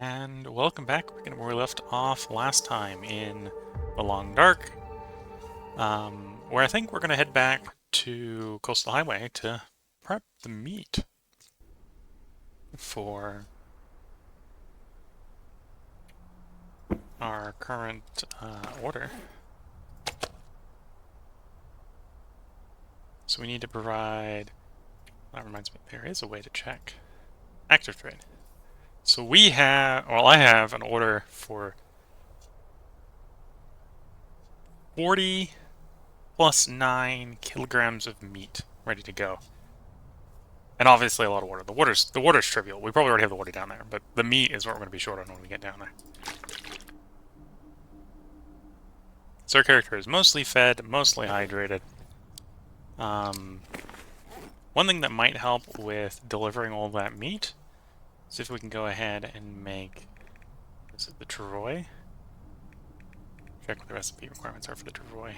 And welcome back. We're where we left off last time in the Long Dark, where I think we're going to head back to Coastal Highway to prep the meat for our current order. So we need to provide... That reminds me, there is a way to check. Active trade. So we have... Well, I have an order for 40 plus 9 kilograms of meat ready to go. And obviously a lot of water. The water's trivial. We probably already have the water down there, but the meat is what we're going to be short on when we get down there. So our character is mostly fed, mostly hydrated. One thing that might help with delivering all that meat is if we can go ahead and make... This is the travois. Check what the recipe requirements are for the travois.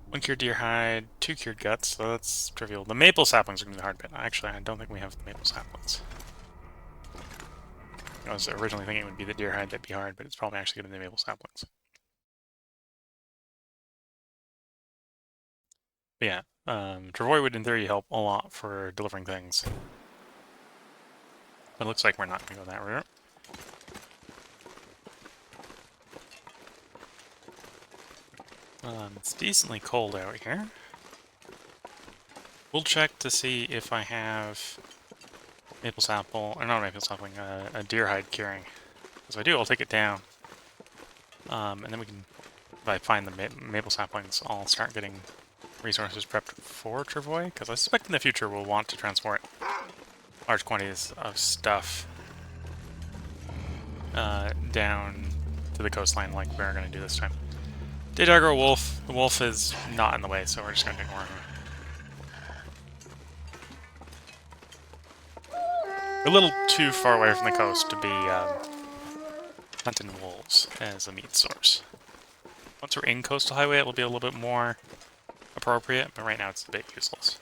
1 cured deer hide, 2 cured guts, so that's trivial. The maple saplings are going to be the hard bit. Actually, I don't think we have the maple saplings. I was originally thinking it would be the deer hide that'd be hard, but it's probably actually going to be the maple saplings. But yeah, travois would in theory help a lot for delivering things. But it looks like we're not going to go that route. It's decently cold out here. We'll check to see if I have maple sapling, or not maple sapling, a deer hide curing. If I do, I'll take it down. And then we can, if I find the maple saplings, I'll start getting resources prepped for travois, because I suspect in the future we'll want to transport large quantities of stuff down to the coastline like we're going to do this time. Did I grow a wolf? The wolf is not in the way, so we're just going to ignore him. A little too far away from the coast to be hunting wolves as a meat source. Once we're in Coastal Highway, it'll be a little bit more appropriate, but right now it's a bit useless.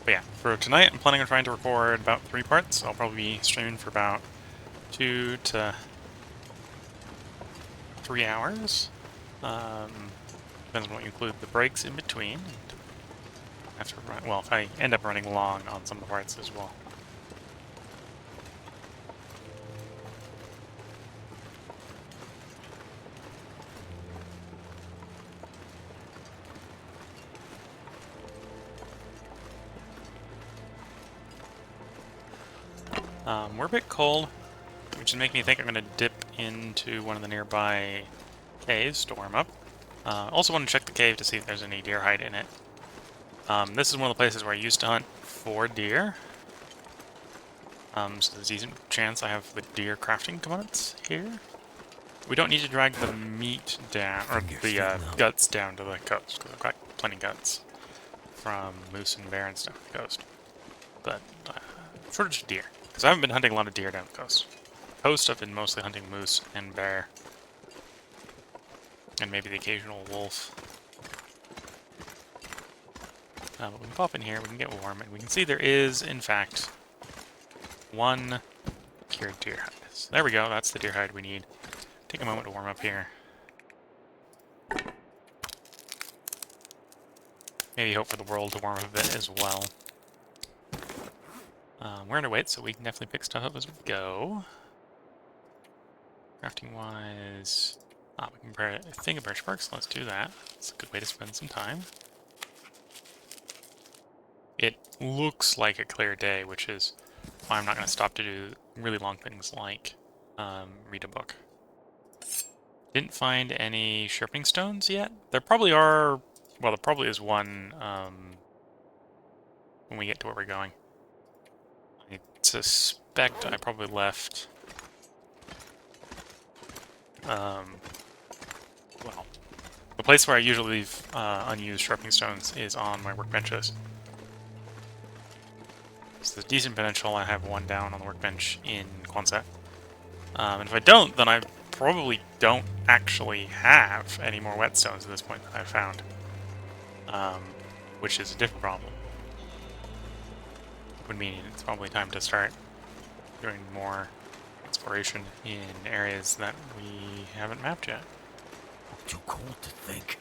But yeah, for tonight, I'm planning on trying to record about 3 parts. I'll probably be streaming for about 2 to 3 hours. Depends on what you include the breaks in between. After run, well, if I end up running long on some of the parts as well. We're a bit cold, which would make me think I'm going to dip into one of the nearby caves to warm up. Also want to check the cave to see if there's any deer hide in it. This is one of the places where I used to hunt for deer. So there's a decent chance I have the deer crafting components here. We don't need to drag the meat down, or the guts down to the coast, because I've got plenty of guts from moose and bear and stuff on the coast. But shortage of deer, because I haven't been hunting a lot of deer down the coast. Coast I've been mostly hunting moose and bear. And maybe the occasional wolf. But we can pop in here, we can get warm, and we can see there is, in fact, 1 cured deer hide. So there we go, that's the deer hide we need. Take a moment to warm up here. Maybe hope for the world to warm up a bit as well. We're underweight, so we can definitely pick stuff up as we go. Crafting-wise... we can prepare a thing of birch bark, so let's do that. It's a good way to spend some time. It looks like a clear day, which is why I'm not going to stop to do really long things like read a book. Didn't find any sharpening stones yet. There probably are... Well, there probably is one when we get to where we're going. I suspect I probably left... well, the place where I usually leave unused sharpening stones is on my workbenches. So there's a decent potential I have one down on the workbench in Quonset. And if I don't, then I probably don't actually have any more whetstones at this point that I've found. which is a different problem. Would mean it's probably time to start doing more exploration in areas that we haven't mapped yet. Too cold to think.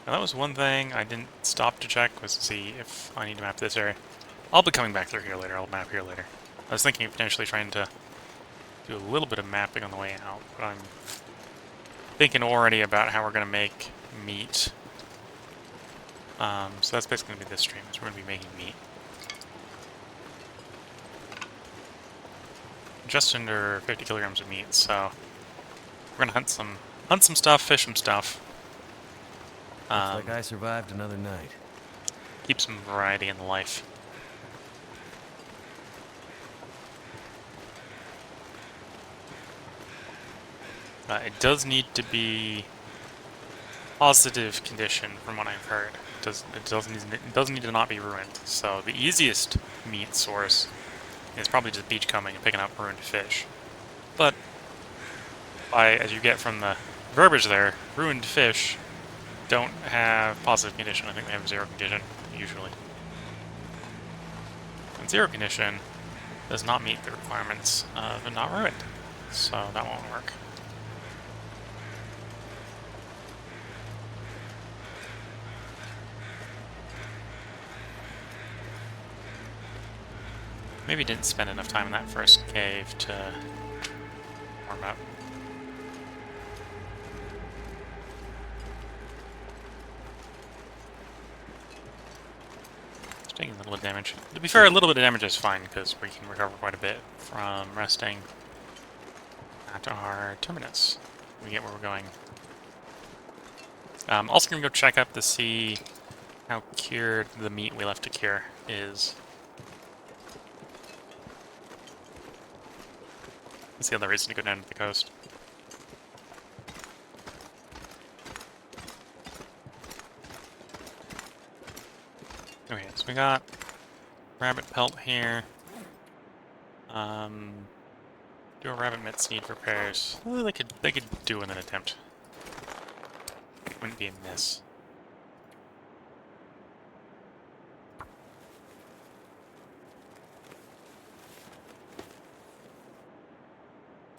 Now that was one thing I didn't stop to check, was to see if I need to map this area. I'll be coming back through here later, I'll map here later. I was thinking of potentially trying to do a little bit of mapping on the way out, but I'm thinking already about how we're going to make meat. So that's basically going to be this stream, is we're going to be making meat. Just under 50 kilograms of meat, so we're going to hunt some stuff, fish some stuff. Looks like I survived another night. Keep some variety in the life. It does need to be positive condition, from what I've heard. It doesn't need to not be ruined. So the easiest meat source is probably just beachcombing and picking up ruined fish. But as you get from the verbiage there, ruined fish don't have positive condition. I think they have zero condition, usually. And zero condition does not meet the requirements of not ruined. So that won't work. Maybe didn't spend enough time in that first cave to warm up. It's taking a little bit of damage. To be fair, a little bit of damage is fine, because we can recover quite a bit from resting at our terminus. We get where we're going. Also gonna go check up to see how cured the meat we left to cure is. That's the other reason to go down to the coast. Okay, so we got rabbit pelt here. Do a rabbit mit seed repairs. Well, they could do in an attempt. Wouldn't be a miss.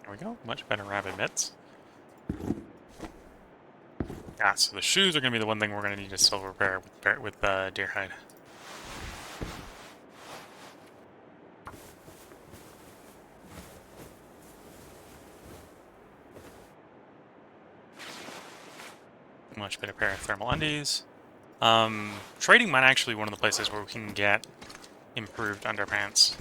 There we go. Much better rabbit mitts. Ah, so the shoes are going to be the one thing we're going to need to still repair with deer hide. Much better pair of thermal undies. Trading might actually be one of the places where we can get improved underpants.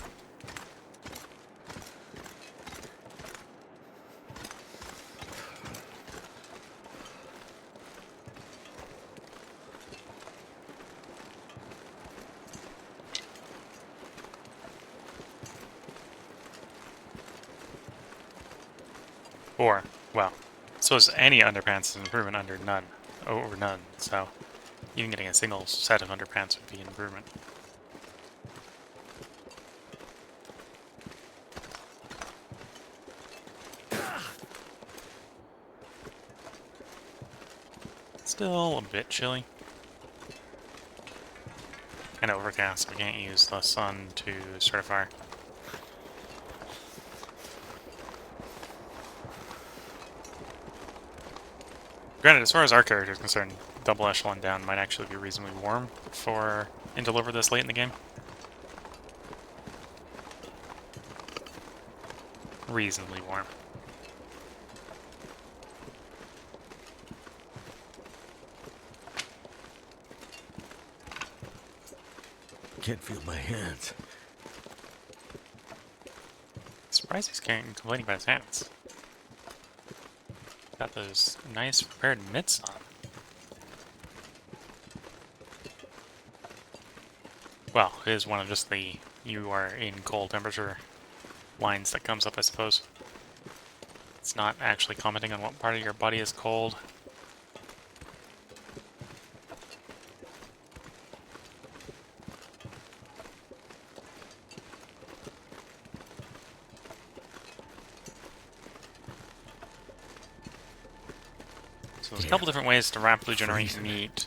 Or, well, so is any underpants is an improvement over none, so even getting a single set of underpants would be an improvement. Still a bit chilly. And overcast, so we can't use the sun to start a fire. Granted, as far as our character is concerned, double echelon down might actually be reasonably warm for Interloper this late in the game. Reasonably warm. Can't feel my hands. Surprised he's complaining about his hands. Got those nice prepared mitts on. Well, it is one of just the you are in cold temperature lines that comes up, I suppose. It's not actually commenting on what part of your body is cold. So there's a couple different ways to rapidly generate meat.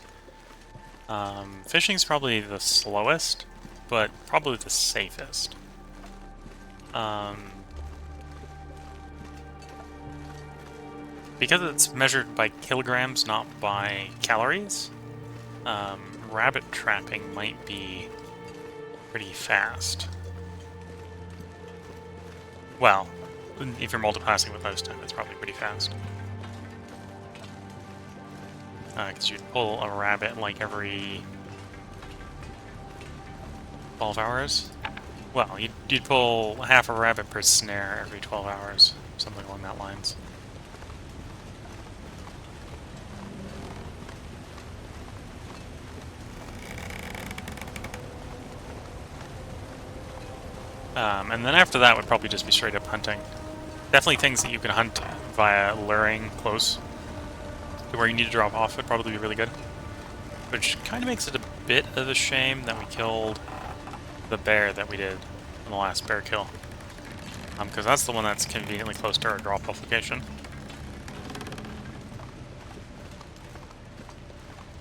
Fishing's probably the slowest, but probably the safest. Because it's measured by kilograms, not by calories, rabbit trapping might be pretty fast. Well, if you're multipassing with most time, it's probably pretty fast. Because you'd pull a rabbit like every 12 hours. Well, you'd pull half a rabbit per snare every 12 hours, something along that lines. And then after that would probably just be straight up hunting. Definitely things that you can hunt via luring close to where you need to drop off would probably be really good. Which kind of makes it a bit of a shame that we killed the bear that we did in the last bear kill. Because that's the one that's conveniently close to our drop-off location.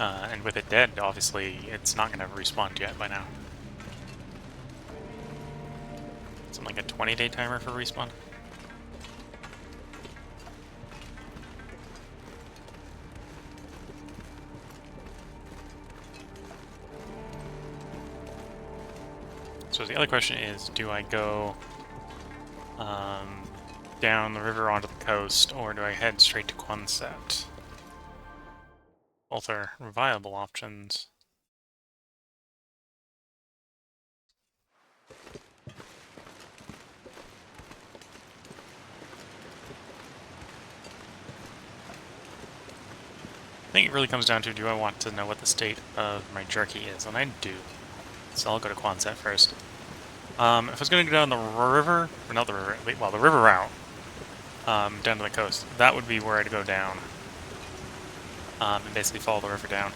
And with it dead, obviously, it's not going to respawn yet by now. Something like a 20-day timer for respawn. So the other question is, do I go down the river onto the coast, or do I head straight to Quonset? Both are viable options. I think it really comes down to, do I want to know what the state of my jerky is? And I do. So I'll go to Quonset first. If I was going to go down the river, or not the river, well, the river route, down to the coast, that would be where I'd go down. And basically follow the river down.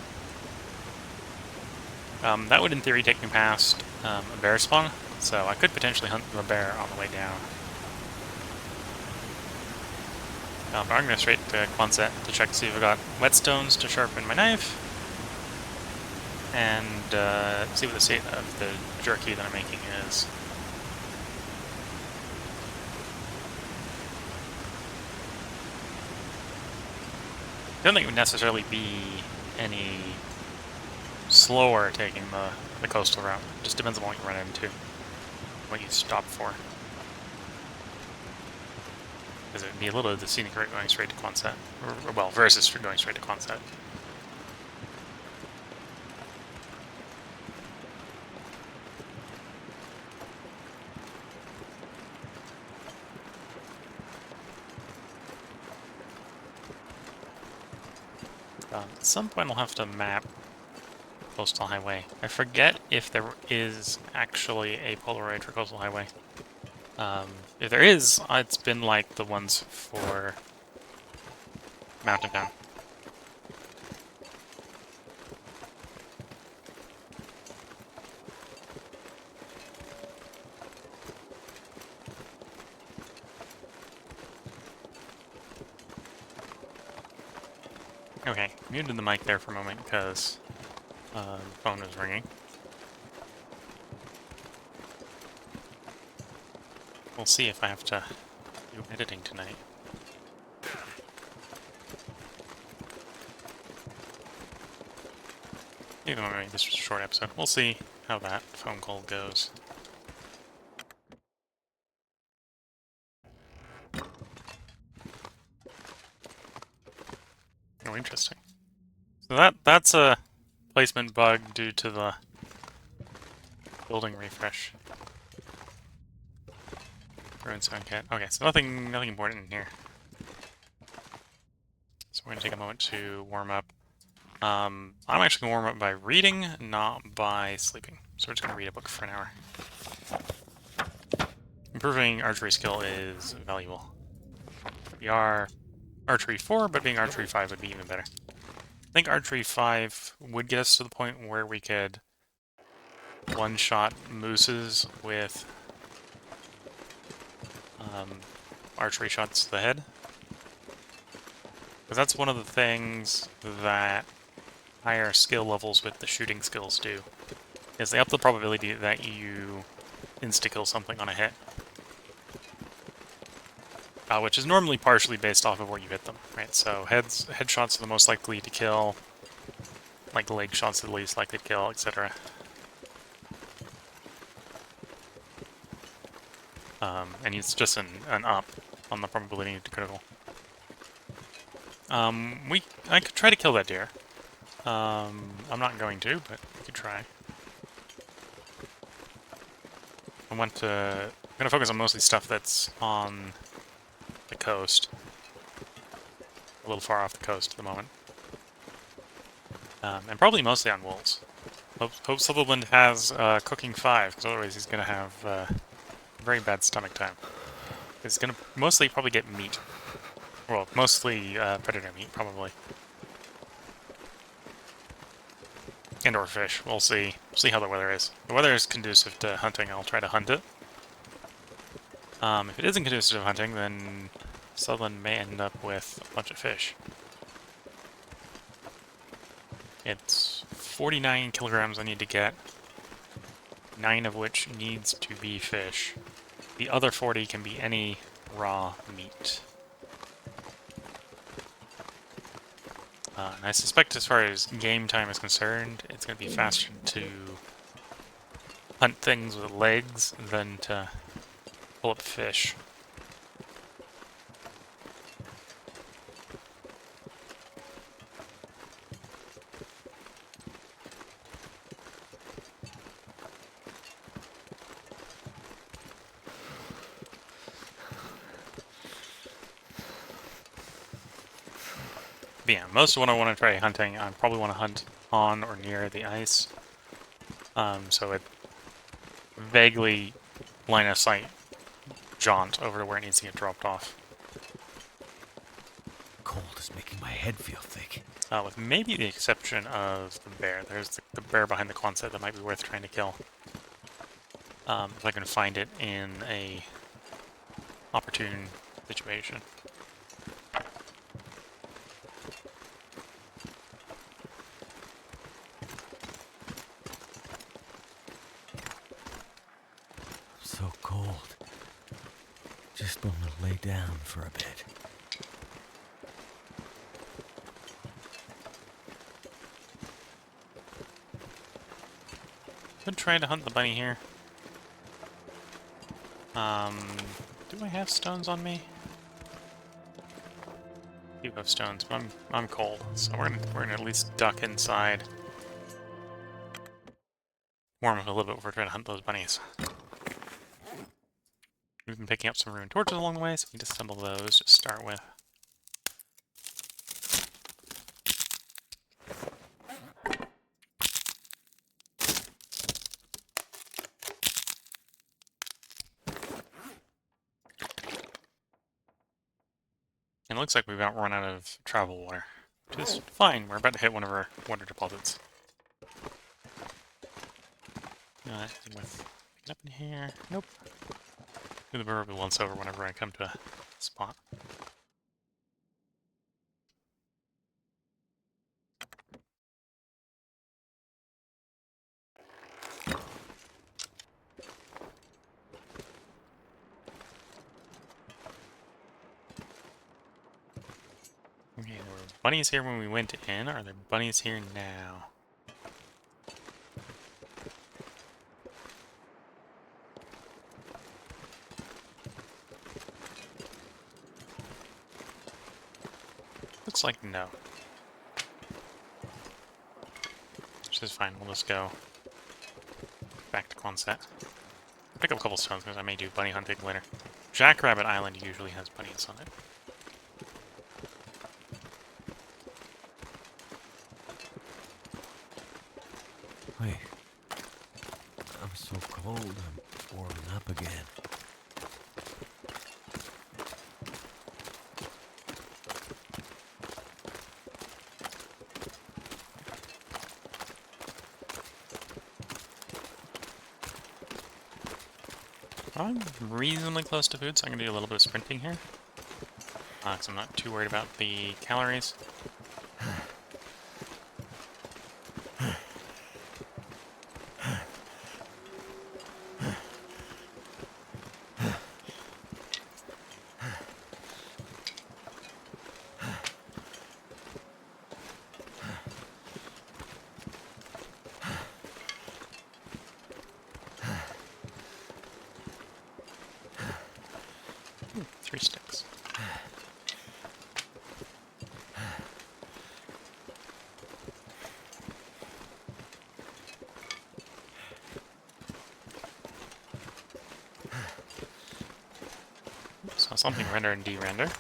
That would, in theory, take me past a bear spawn, so I could potentially hunt the bear on the way down. But I'm going to go straight to Quonset to check to see if I got whetstones to sharpen my knife, and see what the state of the jerky that I'm making is. I don't think it would necessarily be any slower taking the coastal route. It just depends on what you run into, what you stop for. Because it would be a little of the scenic route going straight to Quonset. Or, well, versus going straight to Quonset. At some point I'll have to map Coastal Highway. I forget if there is actually a Polaroid for Coastal Highway. If there is, it's been like the ones for Mountain Town. Okay, muted the mic there for a moment because the phone was ringing. We'll see if I have to do editing tonight. Even though this was a short episode, we'll see how that phone call goes. Oh, interesting. So that's a placement bug due to the building refresh. Ruined sound cat. Okay, so nothing important in here. So we're gonna take a moment to warm up. I'm actually gonna warm up by reading, not by sleeping. So we're just gonna read a book for an hour. Improving archery skill is valuable. We are archery 4, but being archery 5 would be even better. I think archery 5 would get us to the point where we could one-shot mooses with archery shots to the head. Because that's one of the things that higher skill levels with the shooting skills do, is they up the probability that you insta-kill something on a hit. Which is normally partially based off of where you hit them, right? So headshots are the most likely to kill, like leg shots are the least likely to kill, etc. And it's just an up on the probability to critical. I could try to kill that deer. I'm not going to, but we could try. I'm gonna focus on mostly stuff that's on the coast. A little far off the coast at the moment. And probably mostly on wolves. Hope Sutherland has cooking 5, because otherwise he's gonna have a very bad stomach time. He's gonna mostly probably get meat. Well, mostly predator meat, probably. And or fish. We'll see. See how the weather is. If the weather is conducive to hunting, I'll try to hunt it. If it isn't conducive to hunting, then Sutherland may end up with a bunch of fish. It's 49 kilograms I need to get, 9 of which needs to be fish. The other 40 can be any raw meat. And I suspect as far as game time is concerned, it's going to be faster to hunt things with legs than to pull up fish. But yeah, most of what I want to try hunting, I probably want to hunt on or near the ice. So it vaguely line of sight jaunt over to where it needs to get dropped off. Cold is making my head feel thick. With maybe the exception of the bear. There's the bear behind the Quonset that might be worth trying to kill. If I can find it in a opportune situation. So cold. Just want to lay down for a bit. Been trying to hunt the bunny here. Do I have stones on me? I do have stones, but I'm cold, so we're gonna at least duck inside. Warm up a little bit before trying to hunt those bunnies. We've been picking up some ruined torches along the way, so we can disassemble those to start with. And it looks like we've run out of travel water, which is fine. We're about to hit one of our water deposits. Anything with picking up in here? Nope. Do the river once over whenever I come to a spot. Okay, there were bunnies here when we went in. Are there bunnies here now? Looks like no. Which is fine, we'll just go back to Quonset. Pick up a couple stones because I may do bunny hunting later. Jackrabbit Island usually has bunnies on it. Wait. I'm so cold, I'm warming up again. I'm reasonably close to food, so I'm going to do a little bit of sprinting here. because I'm not too worried about the calories. Ooh, 3 sticks. So something render and de-render.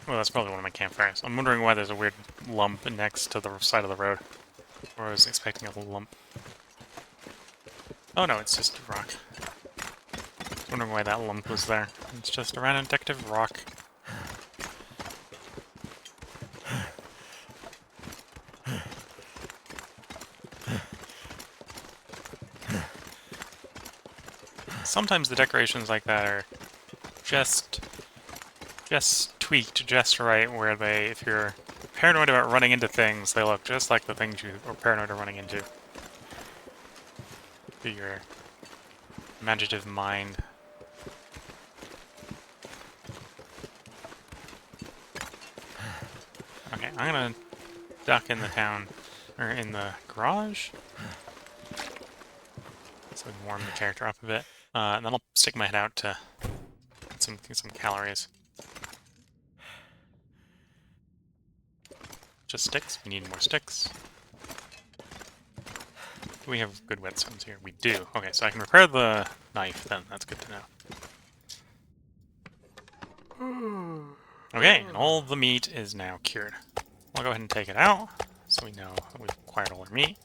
Well, that's probably one of my campfires. I'm wondering why there's a weird lump next to the side of the road. Or I was expecting a lump. Oh no, it's just a rock. I was wondering why that lump was there. It's just a random decorative rock. Sometimes the decorations like that are just tweaked just right, where they, if you're paranoid about running into things, they look just like the things you are paranoid of running into. Through your imaginative mind. Okay, I'm gonna duck in the town, or in the garage, so we can warm the character up a bit. And then I'll stick my head out to get some calories. Just sticks? We need more sticks. Do we have good whetstones here? We do. Okay, so I can repair the knife then. That's good to know. Okay, and all the meat is now cured. I'll go ahead and take it out, so we know that we've acquired all our meat.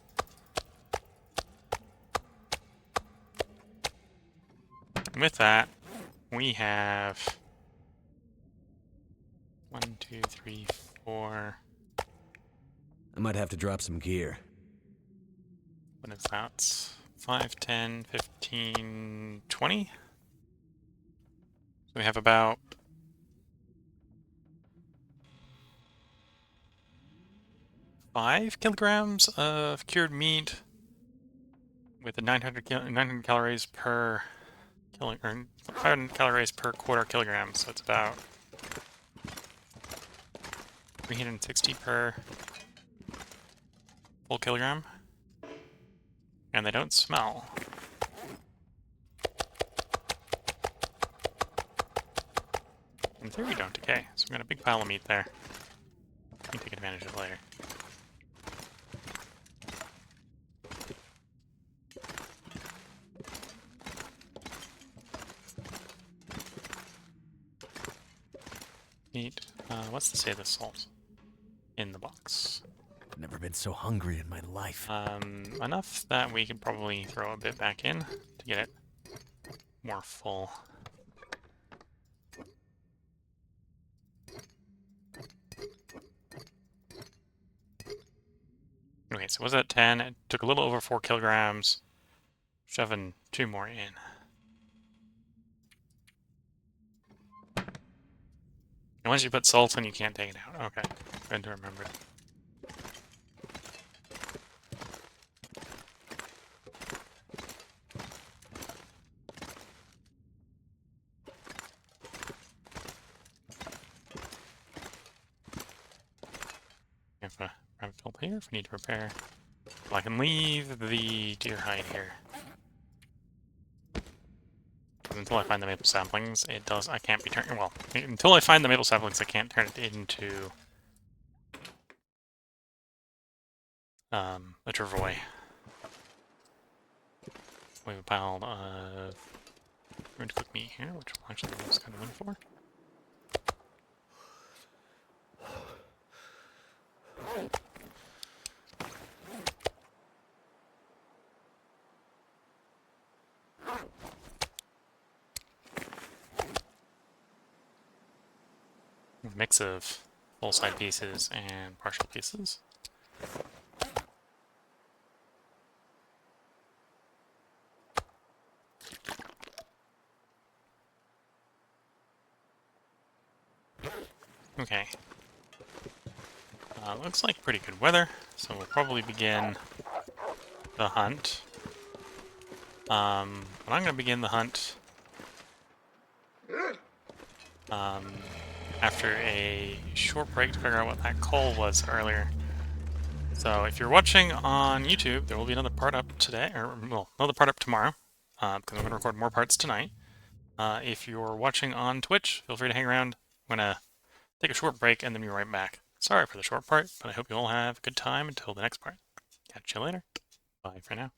And with that, we have 1, 2, 3, 4. I might have to drop some gear. What is that? 5, 10, 15, 20? So we have about 5 kilograms of cured meat with a 900 calories per or 500 calories per quarter kilogram. So it's about 360 per full kilogram. And they don't smell. In theory, don't decay. So we've got a big pile of meat there. We can take advantage of it later. Meat. What's to say the salt in the box? Never been so hungry in my life. Enough that we could probably throw a bit back in to get it more full. Okay, so was that 10? It took a little over 4 kilograms. Shoving 2 more in. And once you put salt in, you can't take it out. Okay, good to remember. We have a rabbit filter here if we need to repair. Well, I can leave the deer hide here. Until I find the maple saplings, I can't be turning, well, until I find the maple saplings, I can't turn it into a travois. We have a pile of room to cook meat here, which will actually be kind of in for. mix of full side pieces and partial pieces. Okay. Looks like pretty good weather, so we'll probably begin the hunt. But I'm going to begin the hunt after a short break to figure out what that coal was earlier. So if you're watching on YouTube, there will be another part up today, or well, another part up tomorrow, because I'm going to record more parts tonight. If you're watching on Twitch, feel free to hang around. I'm going to take a short break and then be right back. Sorry for the short part, but I hope you all have a good time until the next part. Catch you later. Bye for now.